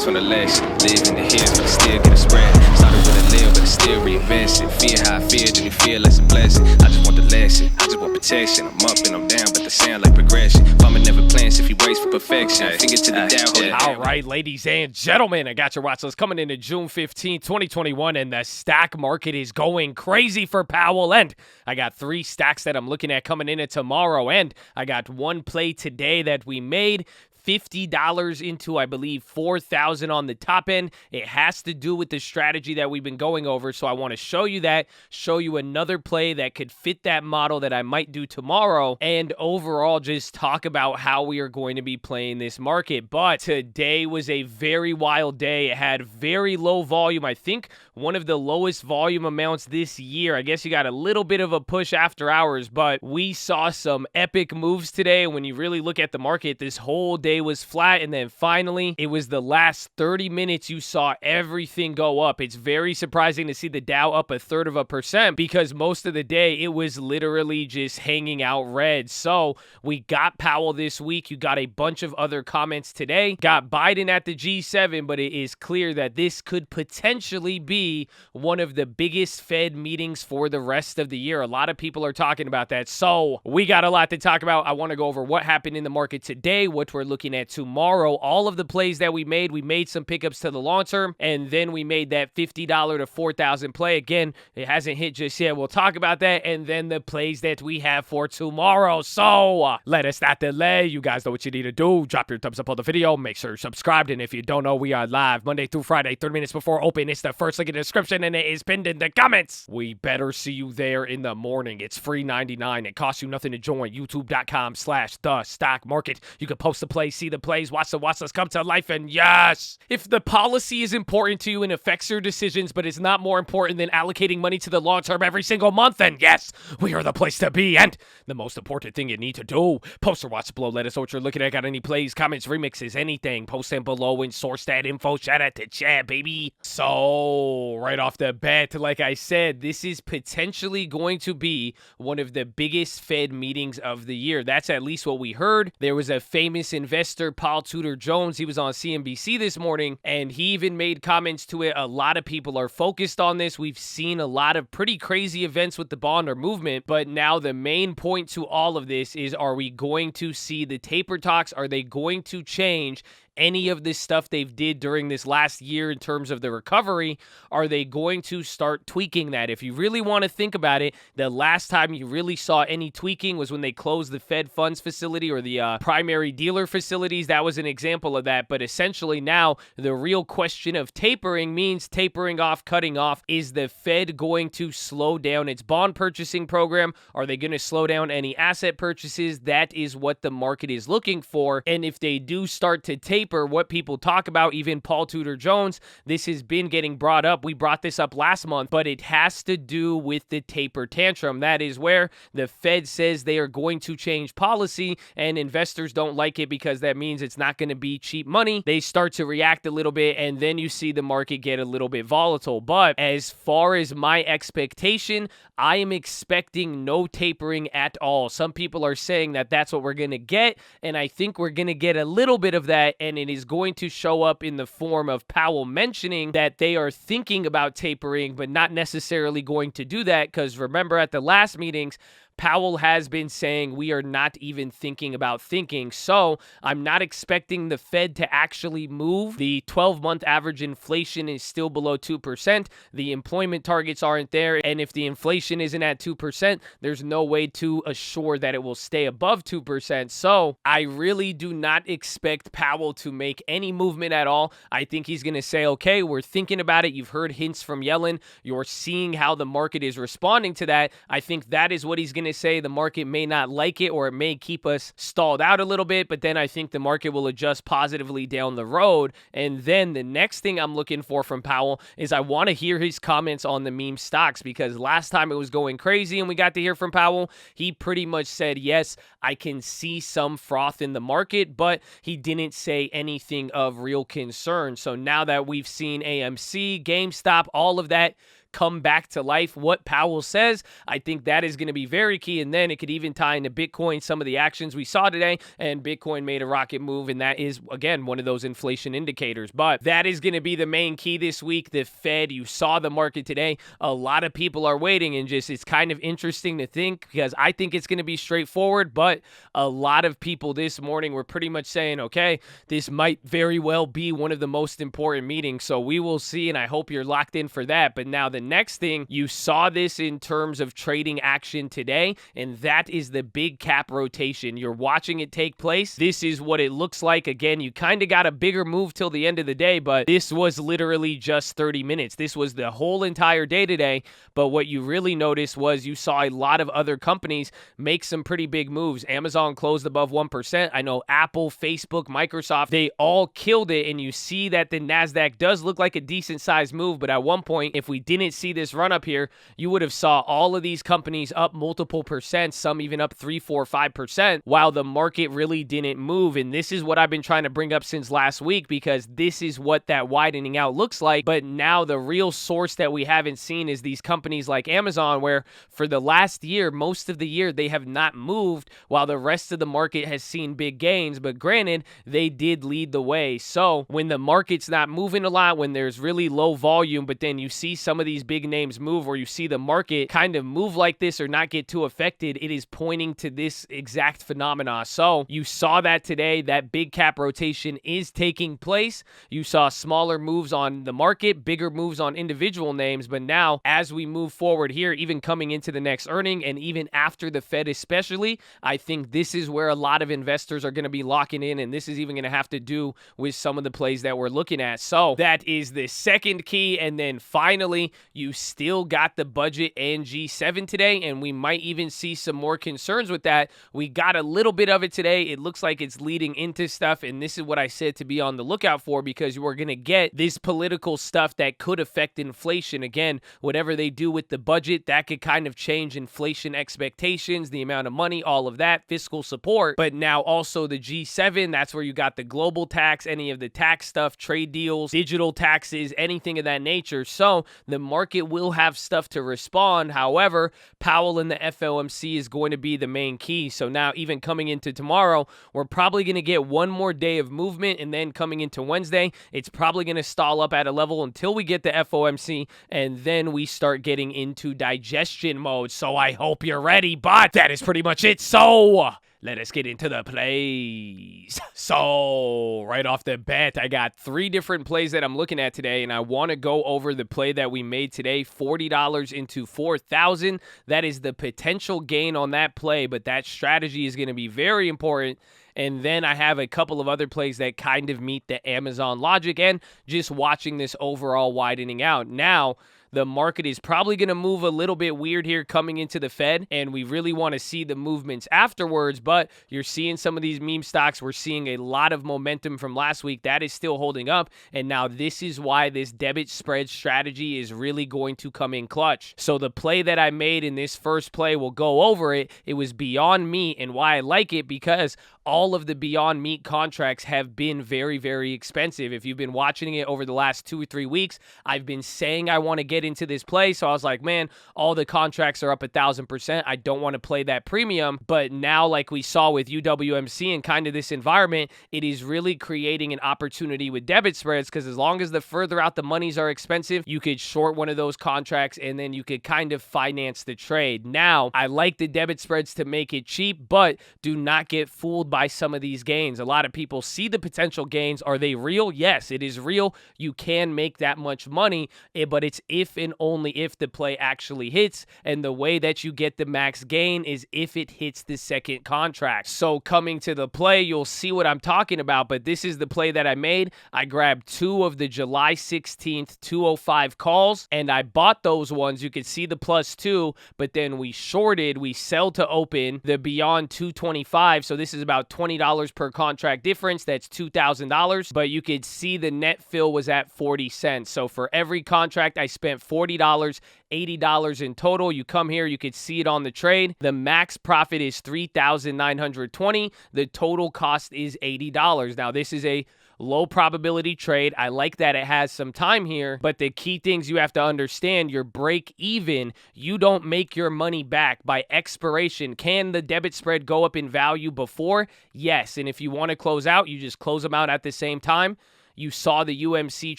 Learned from the lesson. Live in the hills, but I still get a spread. Started with a little, but I still reinvest it. Fear how I feel, then you feel like a blessing. I just want the lesson, I just want protection. I'm up and I'm down, but they sound like progression. Farmer never plans if he waits for perfection. Finger to the down, hold it down. All right, ladies and gentlemen, I got your watch list coming into June 15, 2021, and the stock market is going crazy for Powell. And I got 3 stocks that I'm looking at coming into tomorrow, and I got one play today that we made $50 into, I believe, 4,000 on the top end. It has to do with the strategy that we've been going over, so I want to show you that, show you another play that could fit that model that I might do tomorrow, and overall just talk about how we are going to be playing this market. But today was a very wild day. It had very low volume. I think one of the lowest volume amounts this year. I guess you got a little bit of a push after hours, but we saw some epic moves today. When you really look at the market, this whole day was flat, and then finally it was the last 30 minutes you saw everything go up. It's very surprising to see the Dow up 1/3%, because most of the day it was literally just hanging out red. So we got Powell this week. You got a bunch of other comments today. Got Biden at the G7, but it is clear that this could potentially be one of the biggest Fed meetings for the rest of the year. A lot of people are talking about that. So we got a lot to talk about. I want to go over what happened in the market today, what we're looking at tomorrow, all of the plays that we made some pickups to the long term, and then we made that $50 to 4,000 play. Again, it hasn't hit just yet. We'll talk about that, and then the plays that we have for tomorrow. So let us not delay. You guys know what you need to do. Drop your thumbs up on the video. Make sure you're subscribed, and if you don't know, we are live Monday through Friday, 30 minutes before open. It's the first link in the description, and it is pinned in the comments. We better see you there in the morning. It's free 99. It costs you nothing to join. YouTube.com/thestockmarket. You can post the play, see the plays, watch the watch list come to life, and yes, if the policy is important to you and affects your decisions, but it's not more important than allocating money to the long term every single month, then yes, we are the place to be. And the most important thing you need to do, post or watch below. Let us know what you're looking at. Got any plays, comments, remixes, anything, post them below and source that info. Shout out to chat, baby. So right off the bat, like I said, this is potentially going to be one of the biggest Fed meetings of the year. That's at least what we heard. There was a famous investor, Paul Tudor Jones. He was on CNBC this morning, and he even made comments to it. A lot of people are focused on this. We've seen a lot of pretty crazy events with the bond or movement, but now the main point to all of this is, are we going to see the taper talks? Are they going to change any of this stuff they've did during this last year in terms of the recovery? Are they going to start tweaking that? If you really want to think about it, the last time you really saw any tweaking was when they closed the Fed funds facility or the primary dealer facilities. That was an example of that. But essentially now the real question of tapering means tapering off, cutting off. Is the Fed going to slow down its bond purchasing program? Are they going to slow down any asset purchases? That is what the market is looking for. And if they do start to taper, what people talk about, even Paul Tudor Jones, this has been getting brought up. We brought this up last month, but it has to do with the taper tantrum. That is where the Fed says they are going to change policy, and investors don't like it because that means it's not going to be cheap money. They start to react a little bit, and then you see the market get a little bit volatile. But as far as my expectation, I am expecting no tapering at all. Some people are saying that that's what we're going to get, and I think we're going to get a little bit of that, and it is going to show up in the form of Powell mentioning that they are thinking about tapering, but not necessarily going to do that, because remember at the last meetings, Powell has been saying we are not even thinking about thinking. So I'm not expecting the Fed to actually move. The 12-month average inflation is still below 2%. The employment targets aren't there. And if the inflation isn't at 2%, there's no way to assure that it will stay above 2%. So I really do not expect Powell to make any movement at all. I think he's going to say, okay, we're thinking about it. You've heard hints from Yellen. You're seeing how the market is responding to that. I think that is what he's going to say. The market may not like it, or it may keep us stalled out a little bit, but then I think the market will adjust positively down the road. And then the next thing I'm looking for from Powell is I want to hear his comments on the meme stocks, because last time it was going crazy and we got to hear from Powell, he pretty much said, yes, I can see some froth in the market, but he didn't say anything of real concern. So now that we've seen AMC, GameStop, all of that come back to life what Powell says. I think that is going to be very key. And then it could even tie into Bitcoin, some of the actions we saw today, and Bitcoin made a rocket move. And that is, again, one of those inflation indicators. But that is going to be the main key this week. The Fed, you saw the market today. A lot of people are waiting, and just it's kind of interesting to think, because I think it's going to be straightforward. But a lot of people this morning were pretty much saying, okay, this might very well be one of the most important meetings. So we will see, and I hope you're locked in for that. But now the next thing, you saw this in terms of trading action today, and that is the big cap rotation. You're watching it take place. This is what it looks like. Again, you kind of got a bigger move till the end of the day, but this was literally just 30 minutes. This was the whole entire day today. But what you really noticed was you saw a lot of other companies make some pretty big moves. Amazon closed above 1%. I know Apple, Facebook, Microsoft, they all killed it. And you see that the NASDAQ does look like a decent sized move. But at one point, if we didn't see this run up here, you would have saw all of these companies up multiple percent, some even up 3, 4, 5%, while the market really didn't move. And this is what I've been trying to bring up since last week, because this is what that widening out looks like. But now the real source that we haven't seen is these companies like Amazon, where for the last year, most of the year, they have not moved while the rest of the market has seen big gains. But granted, they did lead the way. So when the market's not moving a lot, when there's really low volume, but then you see some of these big names move, or you see the market kind of move like this or not get too affected, it is pointing to this exact phenomena. So you saw that today, that big cap rotation is taking place. You saw smaller moves on the market, bigger moves on individual names. But now as we move forward here, even coming into the next earning and even after the Fed especially, I think this is where a lot of investors are going to be locking in, and this is even going to have to do with some of the plays that we're looking at. So that is the second key. And then finally, you still got the budget and G7 today, and we might even see some more concerns with that. We got a little bit of it today. It looks like it's leading into stuff, and this is what I said to be on the lookout for, because you are going to get this political stuff that could affect inflation. Again, whatever they do with the budget, that could kind of change inflation expectations, the amount of money, all of that, fiscal support. But now also the G7, that's where you got the global tax, any of the tax stuff, trade deals, digital taxes, anything of that nature. So the market will have stuff to respond. However, Powell and the FOMC is going to be the main key. So now even coming into tomorrow, we're probably going to get one more day of movement, and then coming into Wednesday, it's probably going to stall up at a level until we get the FOMC, and then we start getting into digestion mode. So I hope you're ready, but that is pretty much it. So let us get into the plays. So right off the bat, I got 3 different plays that I'm looking at today, and I want to go over the play that we made today, $40 into 4,000. That is the potential gain on that play, but that strategy is going to be very important. And then I have a couple of other plays that kind of meet the Amazon logic, and just watching this overall widening out. Now, the market is probably going to move a little bit weird here coming into the Fed, and we really want to see the movements afterwards, but you're seeing some of these meme stocks. We're seeing a lot of momentum from last week. That is still holding up, and now this is why this debit spread strategy is really going to come in clutch. So the play that I made in this first play, we'll go over it. It was Beyond Meat, and why I like it, because all of the Beyond Meat contracts have been very, very expensive. If you've been watching it over the last 2 or 3 weeks, I've been saying I want to get into this play. So I was like, man, all the contracts are up 1,000%. I don't want to play that premium. But now, like we saw with UWMC and kind of this environment, it is really creating an opportunity with debit spreads, because as long as the further out the monies are expensive, you could short one of those contracts and then you could kind of finance the trade. Now, I like the debit spreads to make it cheap, but do not get fooled by some of these gains. A lot of people see the potential gains. Are they real? Yes, it is real. You can make that much money, but it's if and only if the play actually hits. And the way that you get the max gain is if it hits the second contract. So coming to the play, you'll see what I'm talking about, but this is the play that I made. I grabbed 2 of the July 16th 205 calls, and I bought those ones. You could see the +2, but then we shorted, we sell to open the Beyond 225. So this is about $20 per contract difference. That's $2,000, but you could see the net fill was at 40 cents. So for every contract, I spent $40, $80 in total. You come here, you could see it on the trade. The max profit is $3,920. The total cost is $80. Now, this is a Low probability trade. I like that it has some time here, but the key things you have to understand, your break even, you don't make your money back by expiration. Can the debit spread go up in value before? Yes. And if you want to close out, you just close them out at the same time. You saw the UMC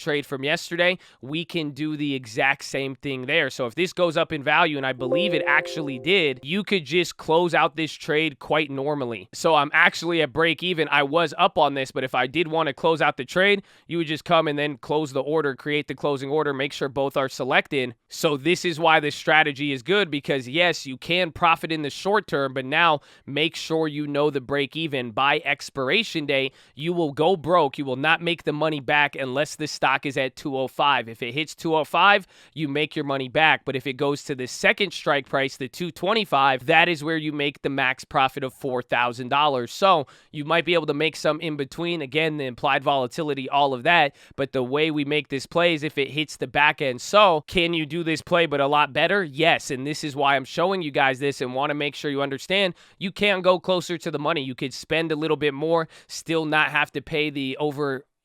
trade from yesterday. We can do the exact same thing there. So if this goes up in value, and I believe it actually did, you could just close out this trade quite normally. So I'm actually at break even. I was up on this, but if I did want to close out the trade, you would just come and then close the order, create the closing order, make sure both are selected. So this is why this strategy is good, because yes, you can profit in the short term, but now make sure you know the break even. By expiration day, you will go broke. You will not make the money back unless the stock is at 205. If it hits 205, you make your money back. But if it goes to the second strike price, the 225, that is where you make the max profit of $4,000. So you might be able to make some in between. Again, the implied volatility, all of that. But the way we make this play is if it hits the back end. So can you do this play but a lot better? Yes. And this is why I'm showing you guys this and want to make sure you understand you can go closer to the money. You could spend a little bit more, still not have to pay the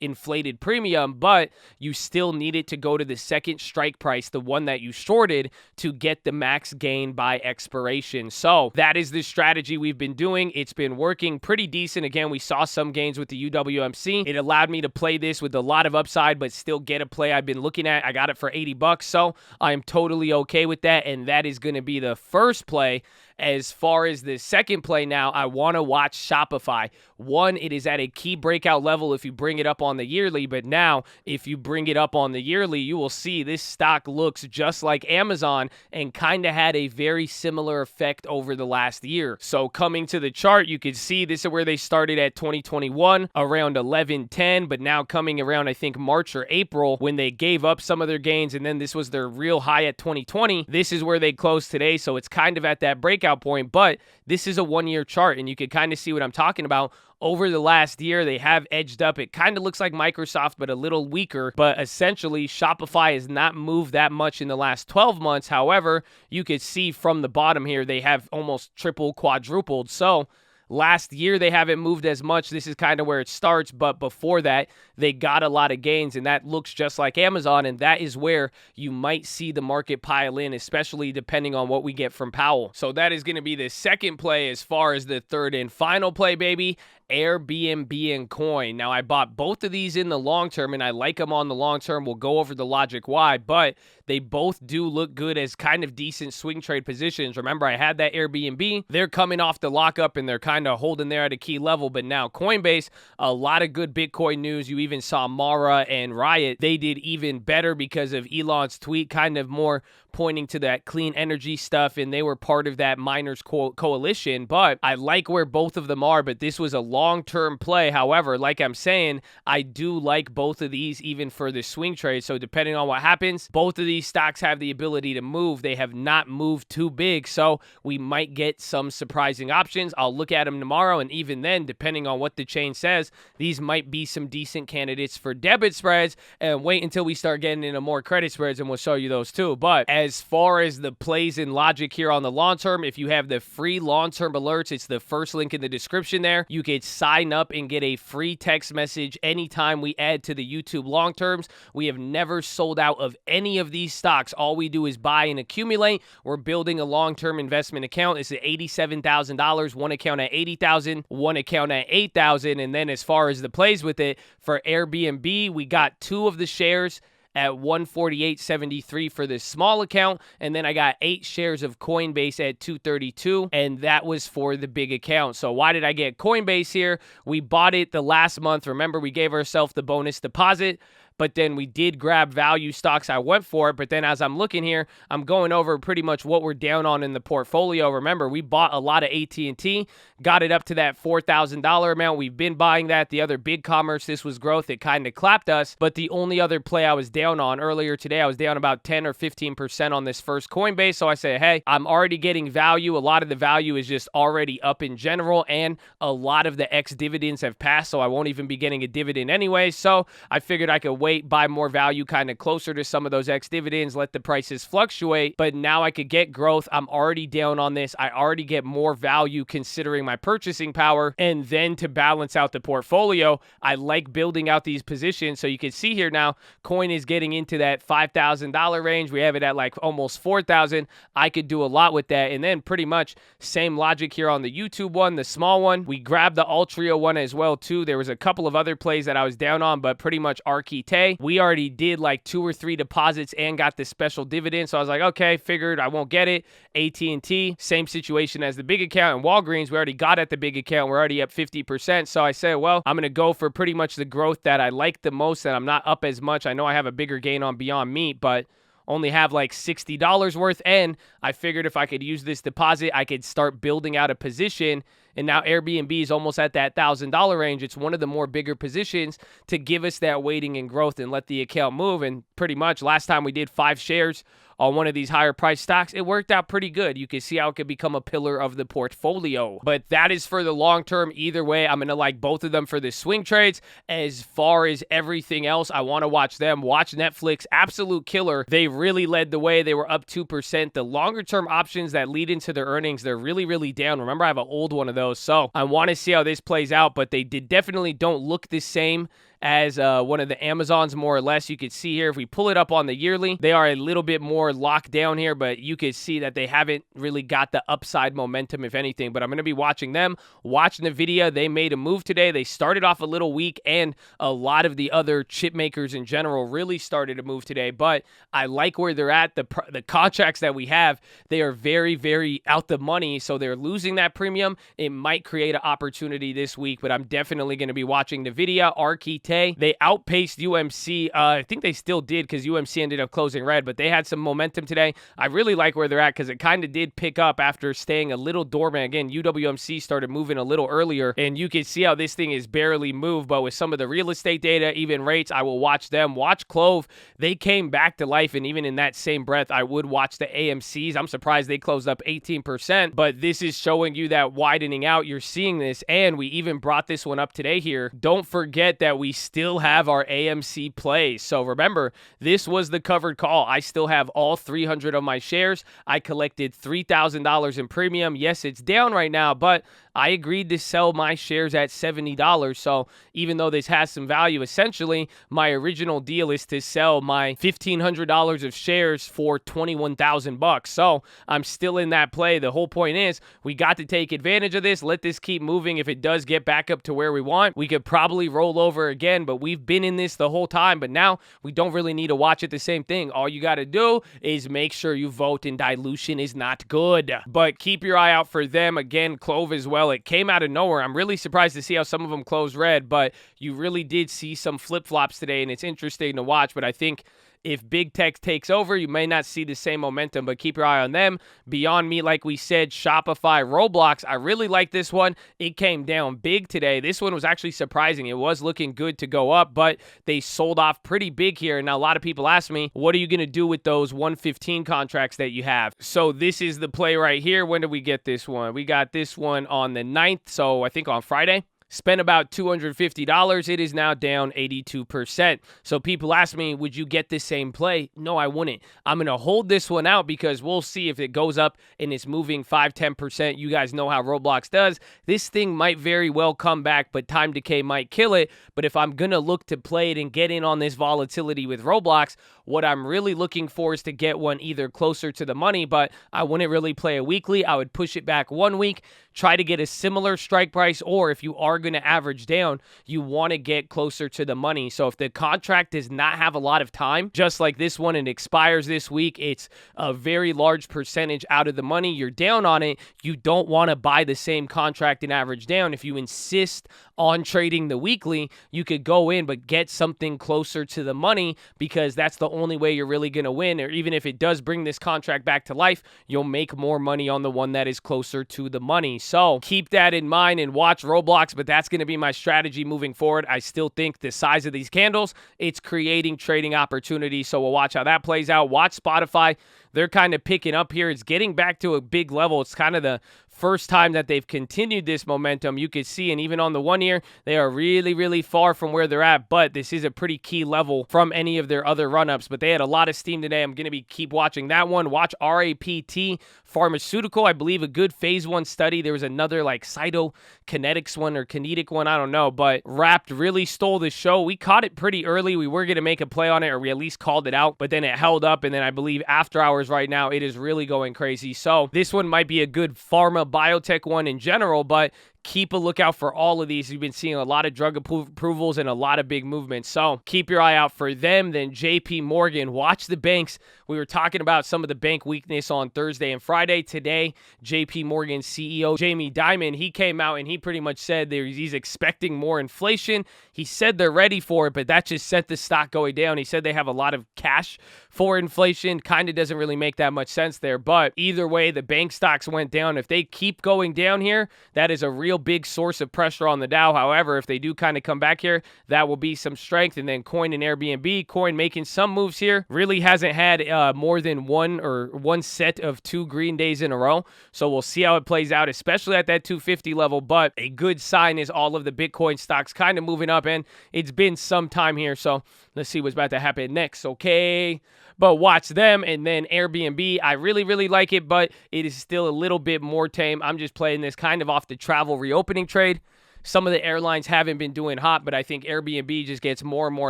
inflated premium, but you still need it to go to the second strike price, the one that you shorted, to get the max gain by expiration. So that is the strategy we've been doing. It's been working pretty decent. Again, we saw some gains with the UWMC. It allowed me to play this with a lot of upside, but still get a play I've been looking at. I got it for $80, so I'm totally okay with that, and that is going to be the first play. As far as the second play now, I want to watch Shopify. One, it is at a key breakout level if you bring it up on the yearly, but now if you bring it up on the yearly, you will see this stock looks just like Amazon and kind of had a very similar effect over the last year. So coming to the chart, you can see this is where they started at 2021, around 1110, but now coming around, I think, March or April, when they gave up some of their gains, and then this was their real high at 2020. This is where they closed today, so it's kind of at that breakout point, but this is a one-year chart, and you can kind of see what I'm talking about. Over the last year, they have edged up. It kind of looks like Microsoft, but a little weaker. But essentially, Shopify has not moved that much in the last 12 months. However, you could see from the bottom here, they have almost triple, quadrupled. So last year, they haven't moved as much. This is kind of where it starts. But before that, they got a lot of gains, and that looks just like Amazon. And that is where you might see the market pile in, especially depending on what we get from Powell. So that is going to be the second play. As far as the third and final play, baby, Airbnb and Coin. Now, I bought both of these in the long term, and I like them on the long term. We'll go over the logic why, but they both do look good as kind of decent swing trade positions. Remember, I had that Airbnb. They're coming off the lockup, and they're kind of holding there at a key level, but now Coinbase, a lot of good Bitcoin news. You even saw Mara and Riot. They did even better because of Elon's tweet, kind of more pointing to that clean energy stuff, and they were part of that miners coalition. But I like where both of them are, but this was a long-term play. However, like I'm saying, I do like both of these even for the swing trade. So depending on what happens, both of these stocks have the ability to move. They have not moved too big, so we might get some surprising options. I'll look at them tomorrow, and even then, depending on what the chain says, these might be some decent candidates for debit spreads, and wait until we start getting into more credit spreads, and we'll show you those too. But as far as the plays and logic here on the long term, if you have the free long-term alerts, it's the first link in the description there. You can sign up and get a free text message anytime we add to the YouTube long terms. We have never sold out of any of these stocks. All we do is buy and accumulate. We're building a long-term investment account. It's at $87,000, one account at $80,000, one account at $8,000. And then as far as the plays with it, for Airbnb, we got 2 of the shares at $148.73 for this small account, and then I got 8 shares of Coinbase at $232, and that was for the big account. So why did I get Coinbase here? We bought it the last month. Remember, we gave ourselves the bonus deposit, but then we did grab value stocks. I went for it, but then as I'm looking here, I'm going over pretty much what we're down on in the portfolio. Remember, we bought a lot of AT&T, got it up to that $4,000 amount. We've been buying that. The other big commerce, this was growth. It kind of clapped us, but the only other play I was down on earlier today, I was down about 10 or 15% on this first Coinbase. So I said, hey, I'm already getting value. A lot of the value is just already up in general, and a lot of the ex-dividends have passed, so I won't even be getting a dividend anyway. So I figured I could wait wait, buy more value kind of closer to some of those ex-dividends, let the prices fluctuate. But now I could get growth. I'm already down on this. I already get more value considering my purchasing power. And then to balance out the portfolio, I like building out these positions. So you can see here now, coin is getting into that $5,000 range. We have it at like almost 4,000. I could do a lot with that. And then pretty much same logic here on the YouTube one, the small one. We grabbed the Altria one as well too. There was a couple of other plays that I was down on, but pretty much Arquite. We already did like 2 or 3 deposits and got the special dividend. So I was like, okay, figured I won't get it. AT&T, same situation as the big account. And Walgreens, we already got at the big account. We're already up 50%. So I said, well, I'm going to go for pretty much the growth that I like the most, and I'm not up as much. I know I have a bigger gain on Beyond Meat, but only have like $60 worth. And I figured if I could use this deposit, I could start building out a position. And now Airbnb is almost at that $1,000 range. It's one of the more bigger positions to give us that weighting and growth and let the account move. And pretty much last time we did 5 shares on one of these higher price stocks, it worked out pretty good. You can see how it could become a pillar of the portfolio. But that is for the long term. Either way, I'm going to like both of them for the swing trades. As far as everything else, I want to watch them. Watch Netflix, absolute killer. They really led the way. They were up 2%. The longer term options that lead into their earnings, they're really, really down. Remember, I have an old one of those. So I want to see how this plays out, but they definitely don't look the same as one of the Amazons, more or less. You could see here, if we pull it up on the yearly, they are a little bit more locked down here, but you could see that they haven't really got the upside momentum, if anything. But I'm going to be watching them. Watch NVIDIA. They made a move today. They started off a little weak, and a lot of the other chip makers in general really started to move today. But I like where they're at. The contracts that we have, they are very, very out the money, so they're losing that premium. It might create an opportunity this week, but I'm definitely going to be watching NVIDIA, Arquite. They outpaced UMC. I think they still did because UMC ended up closing red, but they had some momentum today. I really like where they're at because it kind of did pick up after staying a little dormant. Again, UWMC started moving a little earlier, and you can see how this thing is barely moved, but with some of the real estate data, even rates, I will watch them. Watch Clove. They came back to life, and even in that same breath, I would watch the AMCs. I'm surprised they closed up 18%, but this is showing you that widening out. You're seeing this, and we even brought this one up today here. Don't forget that we still have our AMC plays. So remember, this was the covered call. I still have all 300 of my shares. I collected $3,000 in premium. Yes, it's down right now, but I agreed to sell my shares at $70. So even though this has some value, essentially, my original deal is to sell my $1,500 of shares for $21,000. So I'm still in that play. The whole point is we got to take advantage of this. Let this keep moving. If it does get back up to where we want, we could probably roll over again, but we've been in this the whole time. But now we don't really need to watch it the same thing. All you got to do is make sure you vote, and dilution is not good. But keep your eye out for them. Again, Clove as well. It came out of nowhere. I'm really surprised to see how some of them closed red, but you really did see some flip-flops today, and it's interesting to watch. But I think if big tech takes over, you may not see the same momentum, but keep your eye on them. Beyond Meat, like we said, Shopify, Roblox, I really like this one. It came down big today. This one was actually surprising. It was looking good to go up, but they sold off pretty big here. And now a lot of people ask me, what are you going to do with those 115 contracts that you have? So this is the play right here. When did we get this one? We got this one on the 9th, so I think on Friday. Spent about $250. It is now down 82%. So people ask me, would you get this same play? No, I wouldn't. I'm going to hold this one out because we'll see if it goes up and it's moving 5-10%. You guys know how Roblox does. This thing might very well come back, but time decay might kill it. But if I'm going to look to play it and get in on this volatility with Roblox, what I'm really looking for is to get one either closer to the money, but I wouldn't really play a weekly. I would push it back 1 week, try to get a similar strike price, or if you are going to average down, you want to get closer to the money. So if the contract does not have a lot of time, just like this one, it expires this week, it's a very large percentage out of the money, you're down on it, you don't want to buy the same contract and average down. If you insist on trading the weekly, you could go in but get something closer to the money, because that's the only way you're really going to win. Or even if it does bring this contract back to life, you'll make more money on the one that is closer to the money. So keep that in mind and watch Roblox, but that's going to be my strategy moving forward. I still think the size of these candles, it's creating trading opportunities, so we'll watch how that plays out. Watch Spotify. They're kind of picking up here. It's getting back to a big level. It's kind of the first time that they've continued this momentum. You could see, and even on the 1 year, they are really, really far from where they're at, but this is a pretty key level from any of their other run-ups. But they had a lot of steam today. I'm going to keep watching that one. Watch RAPT Pharmaceutical. I believe a good phase 1 study. There was another like cytokinetics one or kinetic one. I don't know, but RAPT really stole the show. We caught it pretty early. We were going to make a play on it, or we at least called it out, but then it held up. And then I believe after hours right now, it is really going crazy. So this one might be a good pharma biotech one in general, but keep a lookout for all of these. You've been seeing a lot of drug approvals and a lot of big movements. So keep your eye out for them. Then JP Morgan, watch the banks. We were talking about some of the bank weakness on Thursday and Friday. Today, JP Morgan CEO Jamie Dimon, he came out and he pretty much said he's expecting more inflation. He said they're ready for it, but that just sent the stock going down. He said they have a lot of cash for inflation. Kind of doesn't really make that much sense there. But either way, the bank stocks went down. If they keep going down here, that is a real big source of pressure on the Dow. However, if they do kind of come back here, that will be some strength. And then Coin and Airbnb, Coin making some moves here, really hasn't had more than one set of 2 green days in a row. So we'll see how it plays out, especially at that 250 level. But a good sign is all of the Bitcoin stocks kind of moving up, and it's been some time here. So let's see what's about to happen next. Okay. But watch them. And then Airbnb, I really, really like it, but it is still a little bit more tame. I'm just playing this kind of off the travel reopening trade. Some of the airlines haven't been doing hot, but I think Airbnb just gets more and more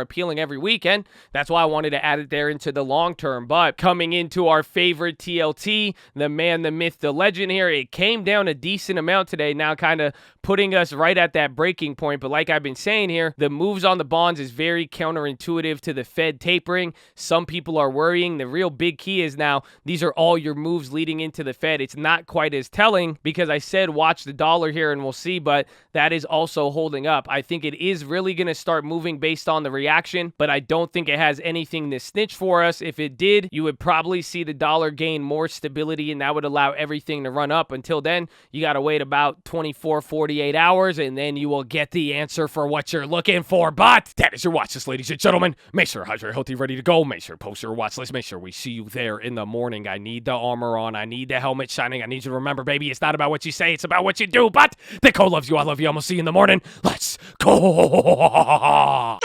appealing every weekend. That's why I wanted to add it there into the long term. But coming into our favorite TLT, the man, the myth, the legend here, it came down a decent amount today, now kind of putting us right at that breaking point. But like I've been saying here, the moves on the bonds is very counterintuitive to the Fed tapering. Some people are worrying. The real big key is now these are all your moves leading into the Fed. It's not quite as telling because I said watch the dollar here and we'll see, but that is also holding up. I think it is really going to start moving based on the reaction, but I don't think it has anything to snitch for us. If it did, you would probably see the dollar gain more stability, and that would allow everything to run up. Until then, you got to wait about 24, 48 hours, and then you will get the answer for what you're looking for. But that is your watch list, ladies and gentlemen. Make sure you're healthy, ready to go. Make sure post your watch list. Make sure we see you there in the morning. I need the armor on. I need the helmet shining. I need you to remember, baby, it's not about what you say. It's about what you do. But the code loves you. I love you. I'm going to see you in the morning. Let's go.